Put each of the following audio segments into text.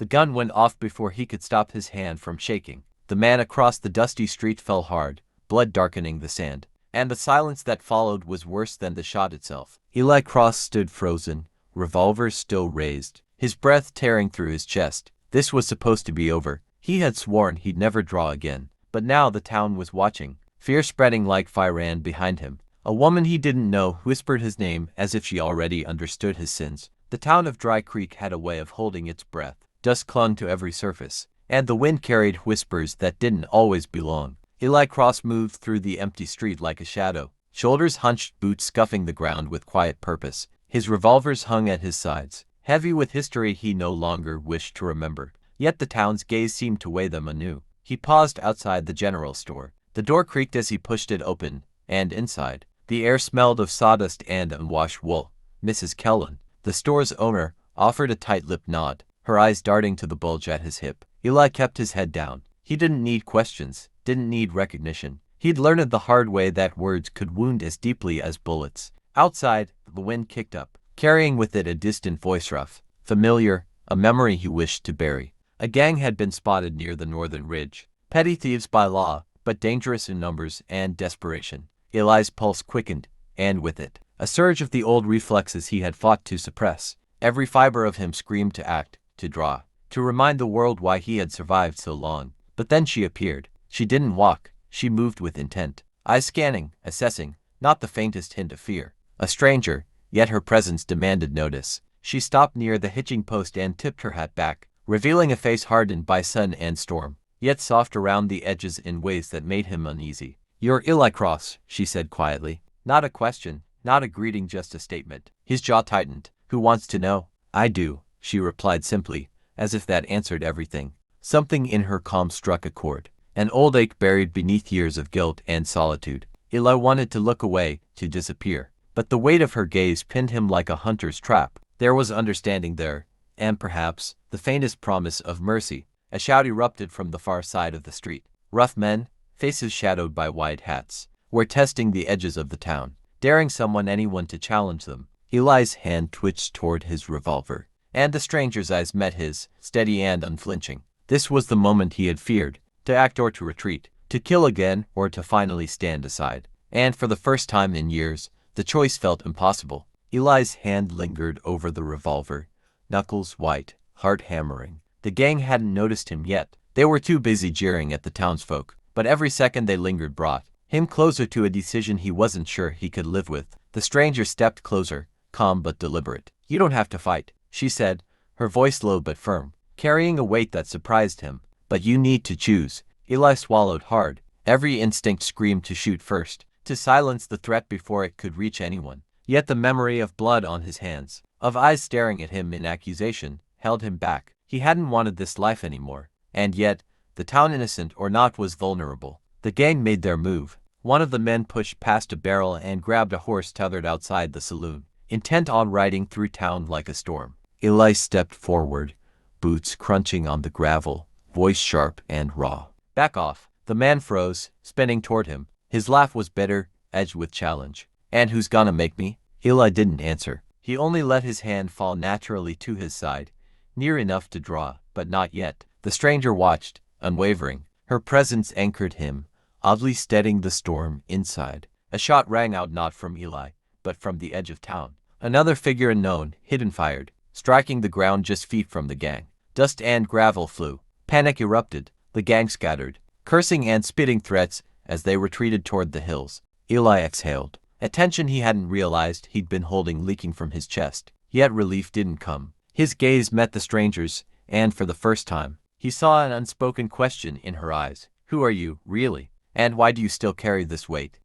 The gun went off before he could stop his hand from shaking. The man across the dusty street fell hard, blood darkening the sand. And the silence that followed was worse than the shot itself. Eli Cross stood frozen, revolver still raised, his breath tearing through his chest. This was supposed to be over. He had sworn he'd never draw again. But now the town was watching. Fear spreading like fire ran behind him. A woman he didn't know whispered his name as if she already understood his sins. The town of Dry Creek had a way of holding its breath. Dust clung to every surface, and the wind carried whispers that didn't always belong. Eli Cross moved through the empty street like a shadow, shoulders hunched, boots scuffing the ground with quiet purpose. His revolvers hung at his sides, heavy with history he no longer wished to remember. Yet the town's gaze seemed to weigh them anew. He paused outside the general store. The door creaked as he pushed it open, and inside, the air smelled of sawdust and unwashed wool. Mrs. Kellen, the store's owner, offered a tight-lipped nod, her eyes darting to the bulge at his hip. Eli kept his head down. He didn't need questions, didn't need recognition. He'd learned the hard way that words could wound as deeply as bullets. Outside, the wind kicked up, carrying with it a distant voice, rough, familiar, a memory he wished to bury. A gang had been spotted near the northern ridge. Petty thieves by law, but dangerous in numbers and desperation. Eli's pulse quickened, and with it, a surge of the old reflexes he had fought to suppress. Every fiber of him screamed to act, to draw, to remind the world why he had survived so long. But then she appeared. She didn't walk, she moved with intent. Eyes scanning, assessing, not the faintest hint of fear. A stranger, yet her presence demanded notice. She stopped near the hitching post and tipped her hat back, revealing a face hardened by sun and storm, yet soft around the edges in ways that made him uneasy. "You're Eli Cross," she said quietly. Not a question, not a greeting, just a statement. His jaw tightened. "Who wants to know?" "I do," she replied simply, as if that answered everything. Something in her calm struck a chord, an old ache buried beneath years of guilt and solitude. Eli wanted to look away, to disappear, but the weight of her gaze pinned him like a hunter's trap. There was understanding there, and perhaps the faintest promise of mercy. A shout erupted from the far side of the street. Rough men, faces shadowed by wide hats, were testing the edges of the town, daring anyone to challenge them. Eli's hand twitched toward his revolver, and the stranger's eyes met his, steady and unflinching. This was the moment he had feared, to act or to retreat, to kill again or to finally stand aside. And for the first time in years, the choice felt impossible. Eli's hand lingered over the revolver, knuckles white, heart hammering. The gang hadn't noticed him yet. They were too busy jeering at the townsfolk, but every second they lingered brought him closer to a decision he wasn't sure he could live with. The stranger stepped closer, calm but deliberate. "You don't have to fight," she said, her voice low but firm, carrying a weight that surprised him. "But you need to choose." Eli swallowed hard. Every instinct screamed to shoot first, to silence the threat before it could reach anyone. Yet the memory of blood on his hands, of eyes staring at him in accusation, held him back. He hadn't wanted this life anymore. And yet, the town, innocent or not, was vulnerable. The gang made their move. One of the men pushed past a barrel and grabbed a horse tethered outside the saloon, intent on riding through town like a storm. Eli stepped forward, boots crunching on the gravel, voice sharp and raw. "Back off." The man froze, spinning toward him. His laugh was bitter, edged with challenge. "And who's gonna make me?" Eli didn't answer. He only let his hand fall naturally to his side, near enough to draw, but not yet. The stranger watched, unwavering. Her presence anchored him, oddly steadying the storm inside. A shot rang out, not from Eli, but from the edge of town. Another figure, unknown, hidden, fired, striking the ground just feet from the gang. Dust and gravel flew. Panic erupted. The gang scattered, cursing and spitting threats as they retreated toward the hills. Eli exhaled. A tension he hadn't realized he'd been holding leaking from his chest. Yet relief didn't come. His gaze met the stranger's, and for the first time, he saw an unspoken question in her eyes. "Who are you, really? And why do you still carry this weight?"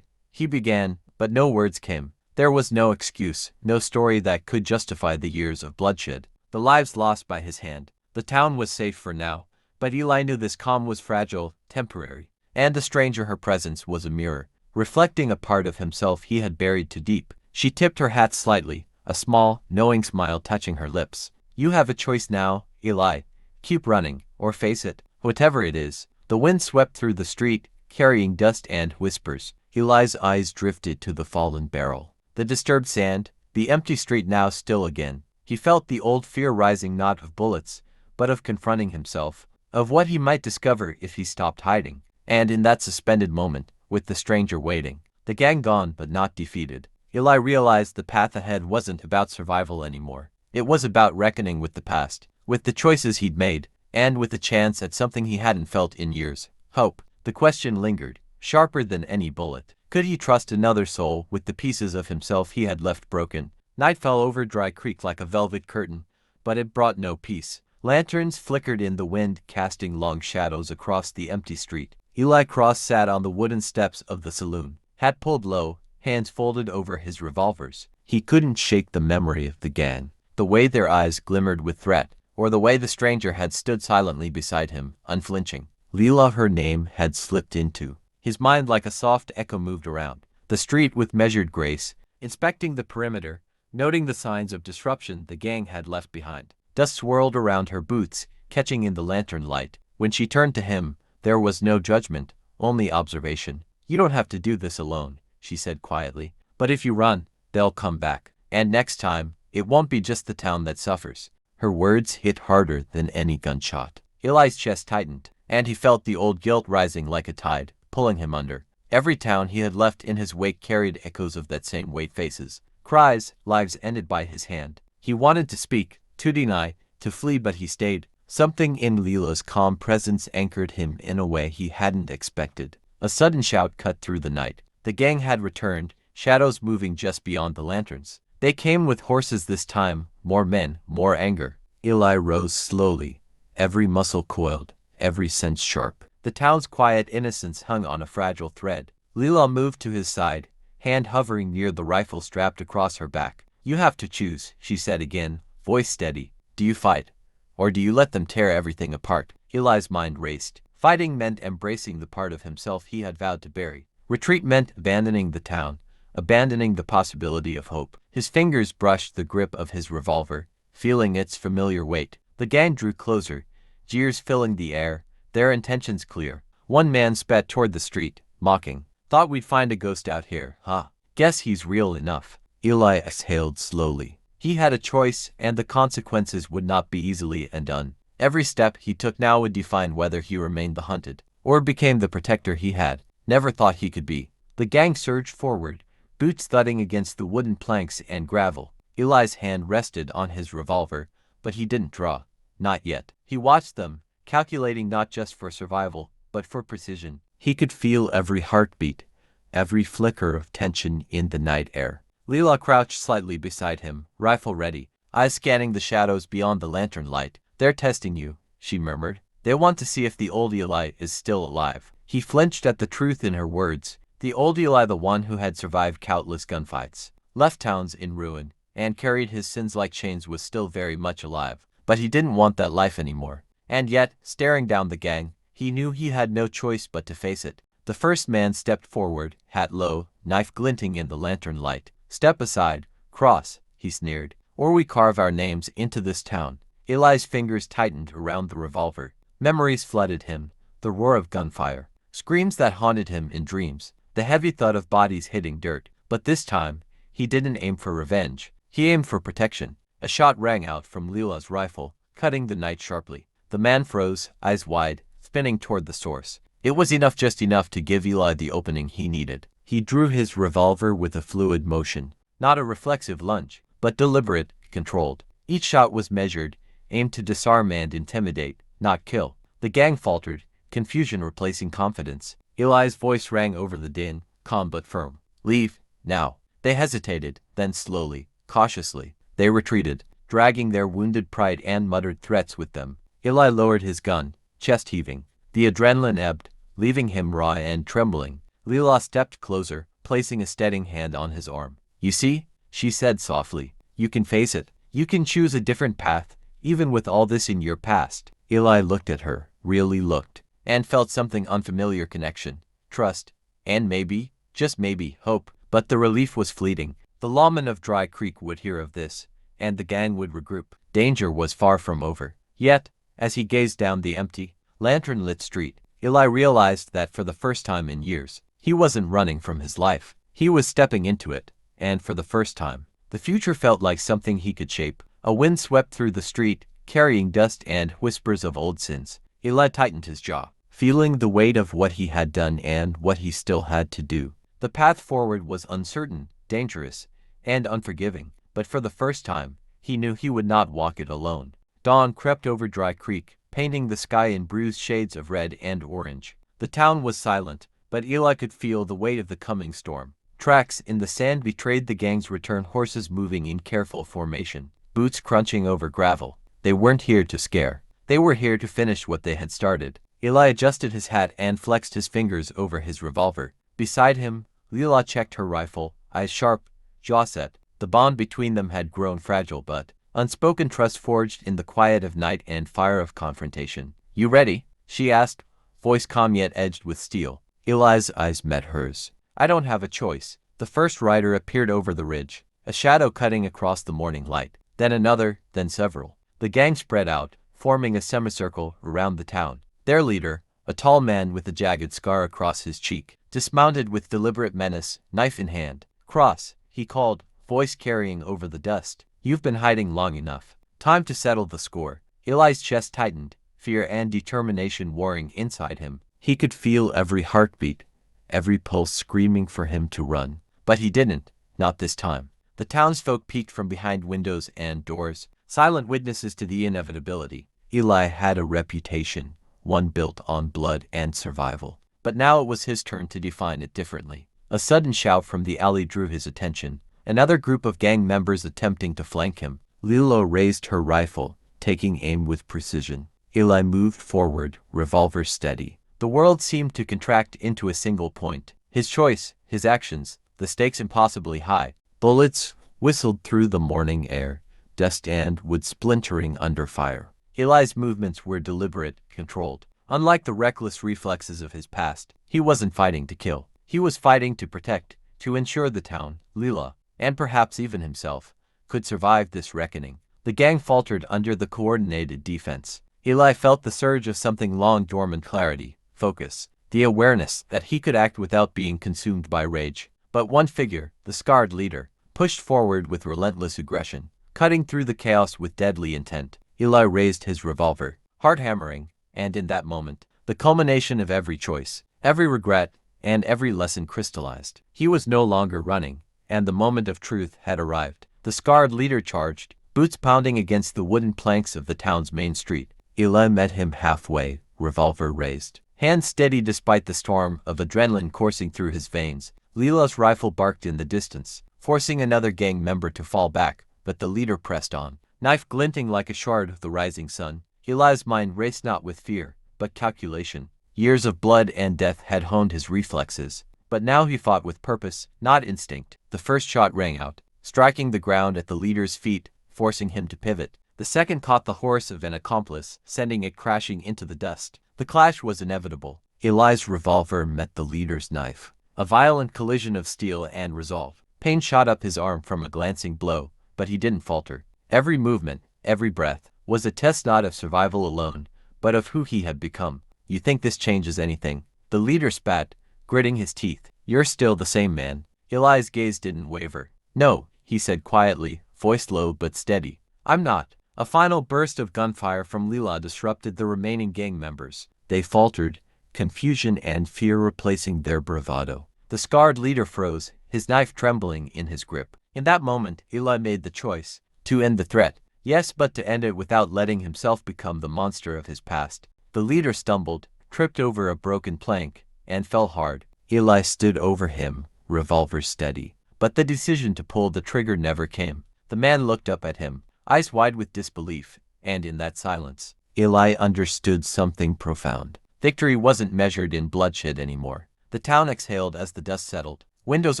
He began, but no words came. There was no excuse, no story that could justify the years of bloodshed, the lives lost by his hand. The town was safe for now, but Eli knew this calm was fragile, temporary, and the stranger, her presence, was a mirror, reflecting a part of himself he had buried too deep. She tipped her hat slightly, a small, knowing smile touching her lips. "You have a choice now, Eli. Keep running, or face it, whatever it is." The wind swept through the street, carrying dust and whispers. Eli's eyes drifted to the fallen barrel, the disturbed sand, the empty street now still again. He felt the old fear rising, not of bullets, but of confronting himself, of what he might discover if he stopped hiding. And in that suspended moment, with the stranger waiting, the gang gone but not defeated, Eli realized the path ahead wasn't about survival anymore. It was about reckoning with the past, with the choices he'd made, and with a chance at something he hadn't felt in years: hope. The question lingered, sharper than any bullet. Could he trust another soul with the pieces of himself he had left broken? Night fell over Dry Creek like a velvet curtain, but it brought no peace. Lanterns flickered in the wind, casting long shadows across the empty street. Eli Cross sat on the wooden steps of the saloon, hat pulled low, hands folded over his revolvers. He couldn't shake the memory of the gang, the way their eyes glimmered with threat, or the way the stranger had stood silently beside him, unflinching. Leela, her name, had slipped into his mind like a soft echo moved around the street with measured grace, inspecting the perimeter, noting the signs of disruption the gang had left behind. Dust swirled around her boots, catching in the lantern light. When she turned to him, there was no judgment, only observation. "You don't have to do this alone," she said quietly. "But if you run, they'll come back. And next time, it won't be just the town that suffers." Her words hit harder than any gunshot. Eli's chest tightened, and he felt the old guilt rising like a tide, pulling him under. Every town he had left in his wake carried echoes of that same weight: faces, cries, lives ended by his hand. He wanted to speak, to deny, to flee, but he stayed. Something in Leela's calm presence anchored him in a way he hadn't expected. A sudden shout cut through the night. The gang had returned, shadows moving just beyond the lanterns. They came with horses this time, more men, more anger. Eli rose slowly, every muscle coiled, every sense sharp. The town's quiet innocence hung on a fragile thread. Leela moved to his side, hand hovering near the rifle strapped across her back. "You have to choose," she said again, voice steady. "Do you fight, or do you let them tear everything apart?" Eli's mind raced. Fighting meant embracing the part of himself he had vowed to bury. Retreat meant abandoning the town, abandoning the possibility of hope. His fingers brushed the grip of his revolver, feeling its familiar weight. The gang drew closer, jeers filling the air, their intentions clear. One man spat toward the street, mocking. "Thought we'd find a ghost out here, huh? Guess he's real enough." Eli exhaled slowly. He had a choice, and the consequences would not be easily undone. Every step he took now would define whether he remained the hunted, or became the protector he had never thought he could be. The gang surged forward, boots thudding against the wooden planks and gravel. Eli's hand rested on his revolver, but he didn't draw. Not yet. He watched them, calculating not just for survival, but for precision. He could feel every heartbeat, every flicker of tension in the night air. Leela crouched slightly beside him, rifle ready, eyes scanning the shadows beyond the lantern light. "They're testing you," she murmured. "They want to see if the old Eli is still alive." He flinched at the truth in her words. The old Eli, the one who had survived countless gunfights, left towns in ruin, and carried his sins like chains, was still very much alive. But he didn't want that life anymore. And yet, staring down the gang, he knew he had no choice but to face it. The first man stepped forward, hat low, knife glinting in the lantern light. "Step aside, Cross," he sneered, "or we carve our names into this town." Eli's fingers tightened around the revolver. Memories flooded him, the roar of gunfire, screams that haunted him in dreams, the heavy thud of bodies hitting dirt. But this time, he didn't aim for revenge. He aimed for protection. A shot rang out from Leela's rifle, cutting the night sharply. The man froze, eyes wide, spinning toward the source. It was enough, just enough, to give Eli the opening he needed. He drew his revolver with a fluid motion, not a reflexive lunge, but deliberate, controlled. Each shot was measured, aimed to disarm and intimidate, not kill. The gang faltered, confusion replacing confidence. Eli's voice rang over the din, calm but firm. "Leave, now." They hesitated, then slowly, cautiously, they retreated, dragging their wounded pride and muttered threats with them. Eli lowered his gun, chest heaving. The adrenaline ebbed, leaving him raw and trembling. Leela stepped closer, placing a steadying hand on his arm. "You see," she said softly, "you can face it. You can choose a different path, even with all this in your past." Eli looked at her, really looked, and felt something unfamiliar: connection, trust, and maybe, just maybe, hope. But the relief was fleeting. The lawmen of Dry Creek would hear of this, and the gang would regroup. Danger was far from over. Yet, as he gazed down the empty, lantern-lit street, Eli realized that for the first time in years, he wasn't running from his life. He was stepping into it, and for the first time, the future felt like something he could shape. A wind swept through the street, carrying dust and whispers of old sins. Eli tightened his jaw, feeling the weight of what he had done and what he still had to do. The path forward was uncertain, dangerous, and unforgiving, but for the first time, he knew he would not walk it alone. Dawn crept over Dry Creek, painting the sky in bruised shades of red and orange. The town was silent, but Eli could feel the weight of the coming storm. Tracks in the sand betrayed the gang's return, horses moving in careful formation, boots crunching over gravel. They weren't here to scare. They were here to finish what they had started. Eli adjusted his hat and flexed his fingers over his revolver. Beside him, Leela checked her rifle, eyes sharp, jaw set. The bond between them had grown fragile, but unspoken trust forged in the quiet of night and fire of confrontation. "You ready?" she asked, voice calm yet edged with steel. Eli's eyes met hers. "I don't have a choice." The first rider appeared over the ridge, a shadow cutting across the morning light. Then another, then several. The gang spread out, forming a semicircle around the town. Their leader, a tall man with a jagged scar across his cheek, dismounted with deliberate menace, knife in hand. "Cross," he called, voice carrying over the dust. "You've been hiding long enough. Time to settle the score." Eli's chest tightened, fear and determination warring inside him. He could feel every heartbeat, every pulse screaming for him to run. But he didn't, not this time. The townsfolk peeked from behind windows and doors, silent witnesses to the inevitability. Eli had a reputation, one built on blood and survival. But now it was his turn to define it differently. A sudden shout from the alley drew his attention. Another group of gang members attempting to flank him. Lilo raised her rifle, taking aim with precision. Eli moved forward, revolver steady. The world seemed to contract into a single point. His choice, his actions, the stakes impossibly high. Bullets whistled through the morning air, dust and wood splintering under fire. Eli's movements were deliberate, controlled. Unlike the reckless reflexes of his past, he wasn't fighting to kill. He was fighting to protect, to ensure the town, Leela, and perhaps even himself, could survive this reckoning. The gang faltered under the coordinated defense. Eli felt the surge of something long dormant: clarity, focus, the awareness that he could act without being consumed by rage. But one figure, the scarred leader, pushed forward with relentless aggression, cutting through the chaos with deadly intent. Eli raised his revolver, heart hammering, and in that moment, the culmination of every choice, every regret, and every lesson crystallized. He was no longer running, and the moment of truth had arrived. The scarred leader charged, boots pounding against the wooden planks of the town's main street. Eli met him halfway, revolver raised, hands steady despite the storm of adrenaline coursing through his veins. Leela's rifle barked in the distance, forcing another gang member to fall back, but the leader pressed on, knife glinting like a shard of the rising sun. Eli's mind raced not with fear, but calculation. Years of blood and death had honed his reflexes, but now he fought with purpose, not instinct. The first shot rang out, striking the ground at the leader's feet, forcing him to pivot. The second caught the horse of an accomplice, sending it crashing into the dust. The clash was inevitable. Eli's revolver met the leader's knife. A violent collision of steel and resolve. Pain shot up his arm from a glancing blow, but he didn't falter. Every movement, every breath, was a test not of survival alone, but of who he had become. "You think this changes anything?" The leader spat, gritting his teeth. "You're still the same man." Eli's gaze didn't waver. "No," he said quietly, voice low but steady. "I'm not." A final burst of gunfire from Leela disrupted the remaining gang members. They faltered, confusion and fear replacing their bravado. The scarred leader froze, his knife trembling in his grip. In that moment, Eli made the choice to end the threat. Yes, but to end it without letting himself become the monster of his past. The leader stumbled, tripped over a broken plank, and fell hard. Eli stood over him, revolver steady. But the decision to pull the trigger never came. The man looked up at him, eyes wide with disbelief, and in that silence, Eli understood something profound. Victory wasn't measured in bloodshed anymore. The town exhaled as the dust settled. Windows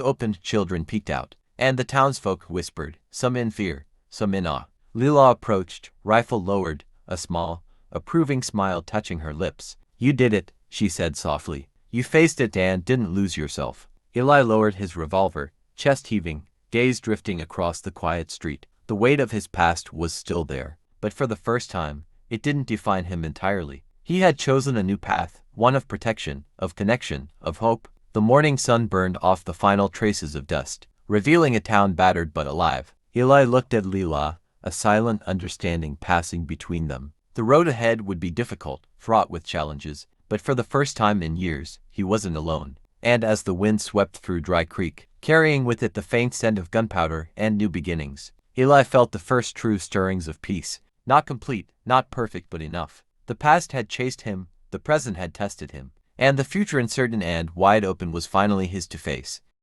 opened, children peeked out, and the townsfolk whispered, some in fear, some in awe. Leela approached, rifle lowered, a small, approving smile touching her lips. "You did it," she said softly. "You faced it and didn't lose yourself." Eli lowered his revolver, chest heaving, gaze drifting across the quiet street. The weight of his past was still there, but for the first time, it didn't define him entirely. He had chosen a new path, one of protection, of connection, of hope. The morning sun burned off the final traces of dust, revealing a town battered but alive. Eli looked at Leela, a silent understanding passing between them. The road ahead would be difficult, fraught with challenges, but for the first time in years, he wasn't alone. And as the wind swept through Dry Creek, carrying with it the faint scent of gunpowder and new beginnings, Eli felt the first true stirrings of peace. Not complete, not perfect, but enough. The past had chased him, the present had tested him, and the future uncertain and wide open was finally his to face.